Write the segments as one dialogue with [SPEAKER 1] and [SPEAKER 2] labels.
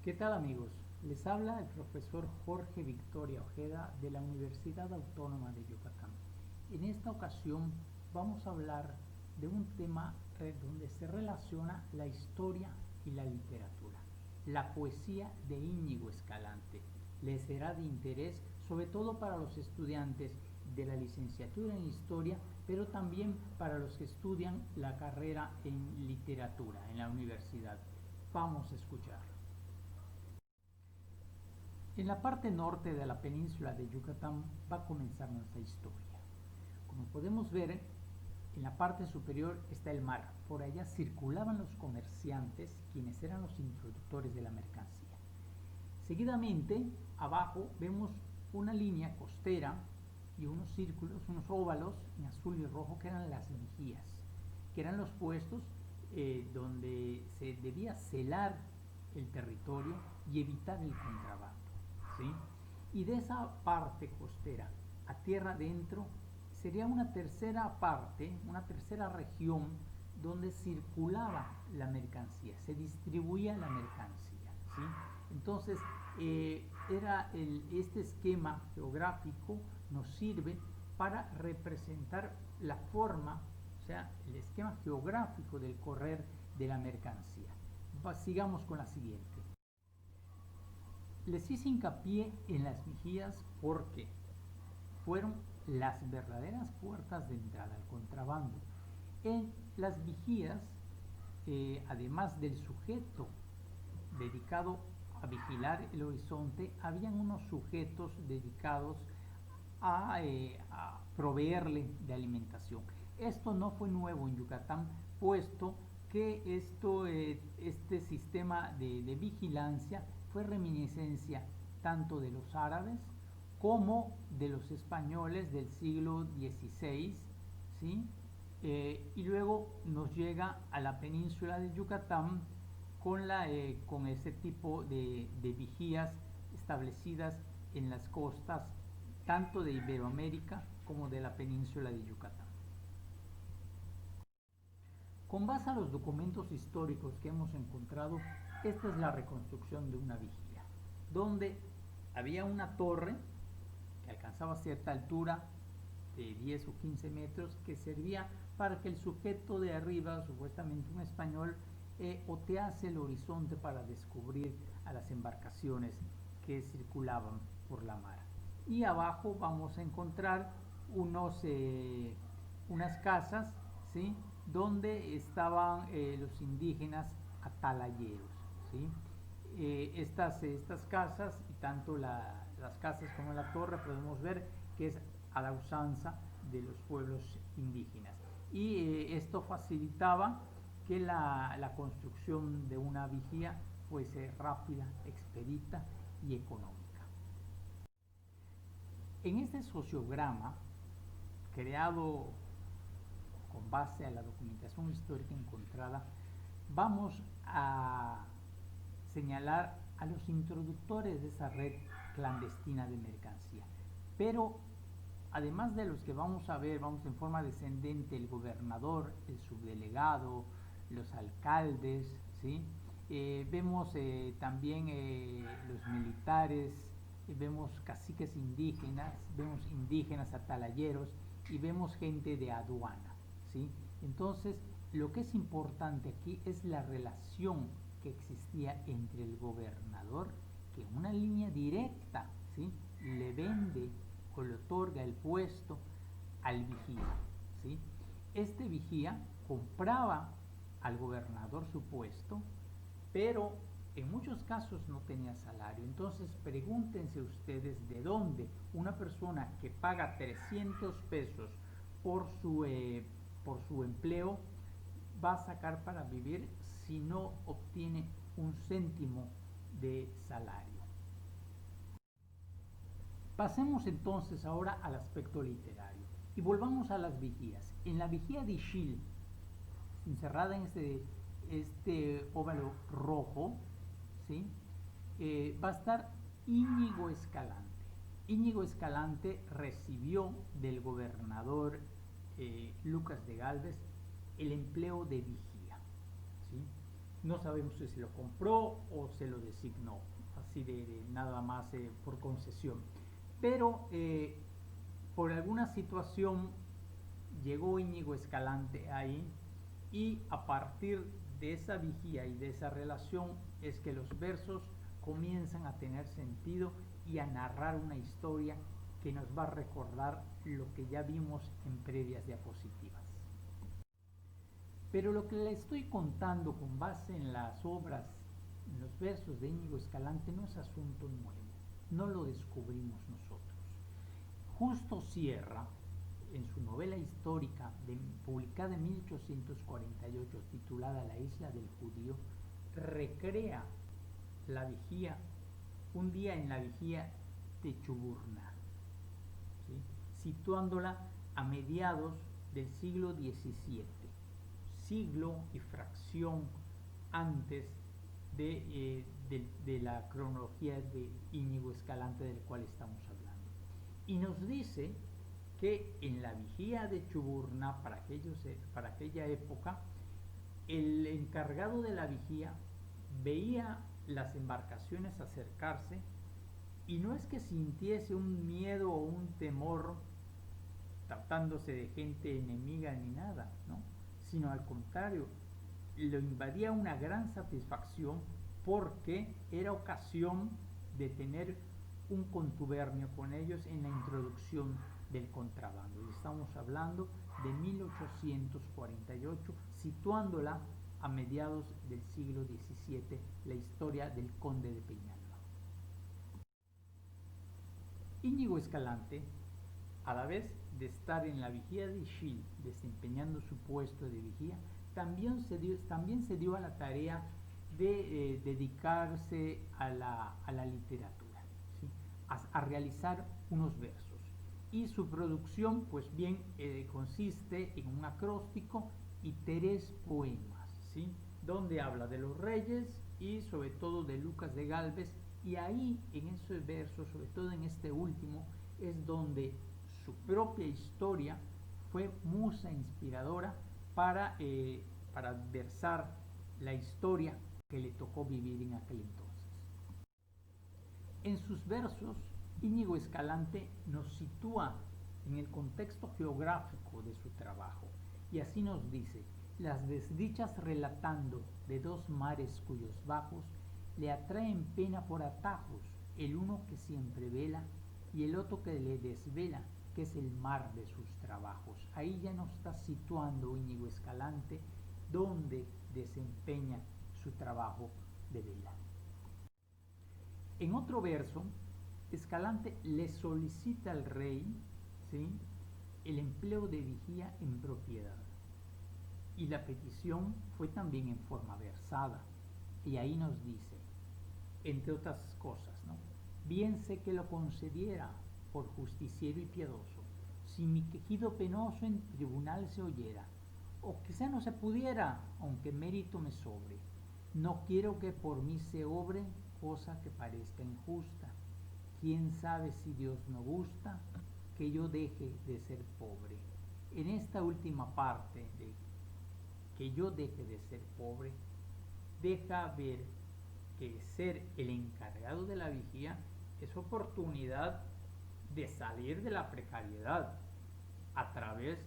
[SPEAKER 1] ¿Qué tal amigos? Les habla el profesor Jorge Victoria Ojeda de la Universidad Autónoma de Yucatán. En esta ocasión vamos a hablar de un tema donde se relaciona la historia y la literatura, la poesía de Íñigo Escalante. Les será de interés sobre todo para los estudiantes de la licenciatura en historia, pero también para los que estudian la carrera en literatura en la universidad. Vamos a escuchar. En la parte norte de la península de Yucatán va a comenzar nuestra historia. Como podemos ver, en la parte superior está el mar. Por allá circulaban los comerciantes, quienes eran los introductores de la mercancía. Seguidamente, abajo vemos una línea costera y unos círculos, unos óvalos en azul y rojo que eran las vigías, que eran los puestos donde se debía celar el territorio y evitar el contrabando. ¿Sí? Y de esa parte costera a tierra adentro sería una tercera parte, una tercera región donde circulaba la mercancía, se distribuía la mercancía. ¿Sí? Entonces, este esquema geográfico nos sirve para representar la forma, o sea, el esquema geográfico del correr de la mercancía. Sigamos con la siguiente. Les hice hincapié en las vigías porque fueron las verdaderas puertas de entrada al contrabando. En las vigías, además del sujeto dedicado a vigilar el horizonte, habían unos sujetos dedicados a proveerle de alimentación. Esto no fue nuevo en Yucatán, puesto que este sistema de vigilancia fue reminiscencia tanto de los árabes como de los españoles del siglo XVI, ¿sí? Y luego nos llega a la península de Yucatán con ese tipo de vigías establecidas en las costas tanto de Iberoamérica como de la península de Yucatán. Con base a los documentos históricos que hemos encontrado, esta es la reconstrucción de una vigía, donde había una torre que alcanzaba cierta altura de 10 o 15 metros que servía para que el sujeto de arriba, supuestamente un español, otease el horizonte para descubrir a las embarcaciones que circulaban por la mar. Y abajo vamos a encontrar unas casas, ¿sí?, donde estaban los indígenas atalayeros. ¿Sí? Estas casas, y tanto las casas como la torre, podemos ver que es a la usanza de los pueblos indígenas. Y esto facilitaba que la construcción de una vigía fuese rápida, expedita y económica. En este sociograma, creado con base a la documentación histórica encontrada, vamos a señalar a los introductores de esa red clandestina de mercancía. Pero además de los que vamos a ver, vamos en forma descendente, el gobernador, el subdelegado, los alcaldes, ¿sí? Vemos también los militares, vemos caciques indígenas, vemos indígenas atalayeros y vemos gente de aduana. ¿Sí? Entonces, lo que es importante aquí es la relación que existía entre el gobernador, que en una línea directa, ¿sí?, le vende o le otorga el puesto al vigía. ¿Sí? Este vigía compraba al gobernador su puesto, pero en muchos casos no tenía salario. Entonces pregúntense ustedes de dónde una persona que paga 300 pesos por su empleo va a sacar para vivir si no obtiene un céntimo de salario. Pasemos entonces ahora al aspecto literario y volvamos a las vigías. En la vigía de Ixil, encerrada en este óvalo rojo, ¿sí?, va a estar Íñigo Escalante. Íñigo Escalante recibió del gobernador Lucas de Gálvez el empleo de vigía. ¿Sí? No sabemos si se lo compró o se lo designó, así de nada más por concesión. Pero por alguna situación llegó Íñigo Escalante ahí y a partir de esa vigía y de esa relación es que los versos comienzan a tener sentido y a narrar una historia que nos va a recordar lo que ya vimos en previas diapositivas. Pero lo que le estoy contando con base en las obras, en los versos de Íñigo Escalante, no es asunto nuevo, no lo descubrimos nosotros. Justo Sierra, en su novela histórica publicada en 1848 titulada La isla del judío, recrea la vigía, un día en la vigía de Chuburná, ¿sí? Situándola a mediados del siglo XVII, siglo y fracción antes de la cronología de Íñigo Escalante del cual estamos hablando. Y nos dice que en la vigía de Chuburná, para aquella época, el encargado de la vigía veía las embarcaciones acercarse y no es que sintiese un miedo o un temor tratándose de gente enemiga ni nada, ¿no? Sino al contrario, lo invadía una gran satisfacción porque era ocasión de tener un contubernio con ellos en la introducción del contrabando. Y estamos hablando de 1848, situándola a mediados del siglo XVII, la historia del conde de Peñalba. Íñigo Escalante, a la vez de estar en la vigía de Ixil, desempeñando su puesto de vigía, también se dio a la tarea de dedicarse a la literatura, ¿sí? a realizar unos versos. Y su producción, pues bien, consiste en un acróstico y 3 poemas, ¿sí? Donde habla de los reyes y sobre todo de Lucas de Gálvez, y ahí en esos versos, sobre todo en este último, es donde su propia historia fue musa inspiradora para versar la historia que le tocó vivir en aquel entonces. En sus versos, Íñigo Escalante nos sitúa en el contexto geográfico de su trabajo y así nos dice: las desdichas relatando de 2 mares cuyos bajos le atraen pena por atajos, el uno que siempre vela y el otro que le desvela, que es el mar de sus trabajos. Ahí ya nos está situando Íñigo Escalante donde desempeña su trabajo de vela. En otro verso, Escalante le solicita al rey, ¿sí?, el empleo de vigía en propiedad. Y la petición fue también en forma versada. Y ahí nos dice, entre otras cosas, ¿no? Bien sé que lo concediera por justiciero y piadoso, si mi quejido penoso en tribunal se oyera, o quizá no se pudiera, aunque mérito me sobre. No quiero que por mí se obre cosa que parezca injusta. ¿Quién sabe si Dios no gusta que yo deje de ser pobre? En esta última parte de que yo deje de ser pobre, deja ver que ser el encargado de la vigía es oportunidad de salir de la precariedad a través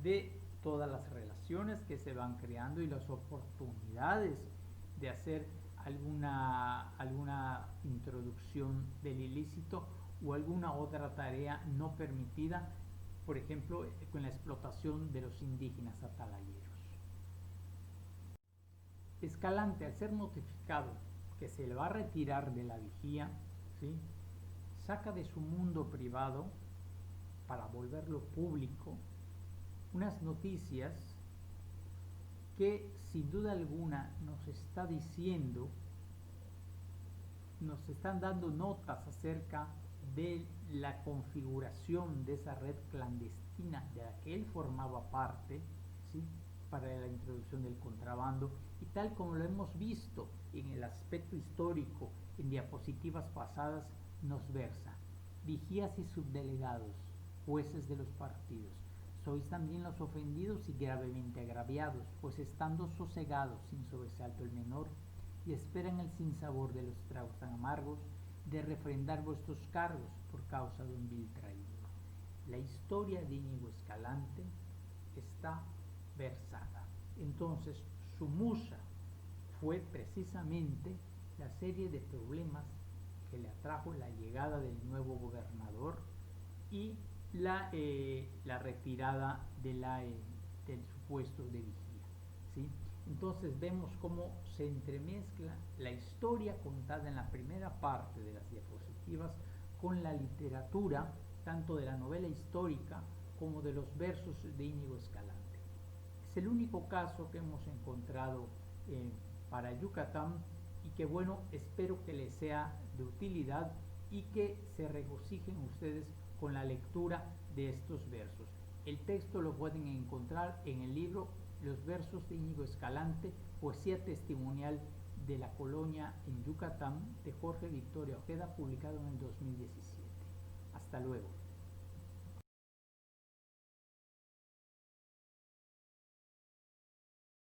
[SPEAKER 1] de todas las relaciones que se van creando y las oportunidades de hacer alguna introducción del ilícito o alguna otra tarea no permitida, por ejemplo, con la explotación de los indígenas atalayeros. Escalante, al ser notificado que se le va a retirar de la vigía, ¿sí?, saca de su mundo privado para volverlo público unas noticias que sin duda alguna nos está diciendo, nos están dando notas acerca de la configuración de esa red clandestina de la que él formaba parte, ¿sí?, para la introducción del contrabando, y tal como lo hemos visto en el aspecto histórico en diapositivas pasadas, nos versa: vigías y subdelegados, jueces de los partidos, Sois también los ofendidos y gravemente agraviados, pues estando sosegados sin sobresalto el menor, y esperan el sinsabor de los tragos tan amargos, de refrendar vuestros cargos por causa de un vil traidor. La historia de Íñigo Escalante está versada. Entonces, su musa fue precisamente la serie de problemas que le atrajo la llegada del nuevo gobernador y la retirada del supuesto de vigía, ¿sí? Entonces vemos cómo se entremezcla la historia contada en la primera parte de las diapositivas con la literatura, tanto de la novela histórica como de los versos de Íñigo Escalante. Es el único caso que hemos encontrado para Yucatán y que bueno, espero que les sea de utilidad y que se regocijen ustedes con la lectura de estos versos. El texto lo pueden encontrar en el libro Los versos de Íñigo Escalante, poesía testimonial de la colonia en Yucatán, de Jorge Victoria Ojeda, publicado en el 2017. Hasta luego.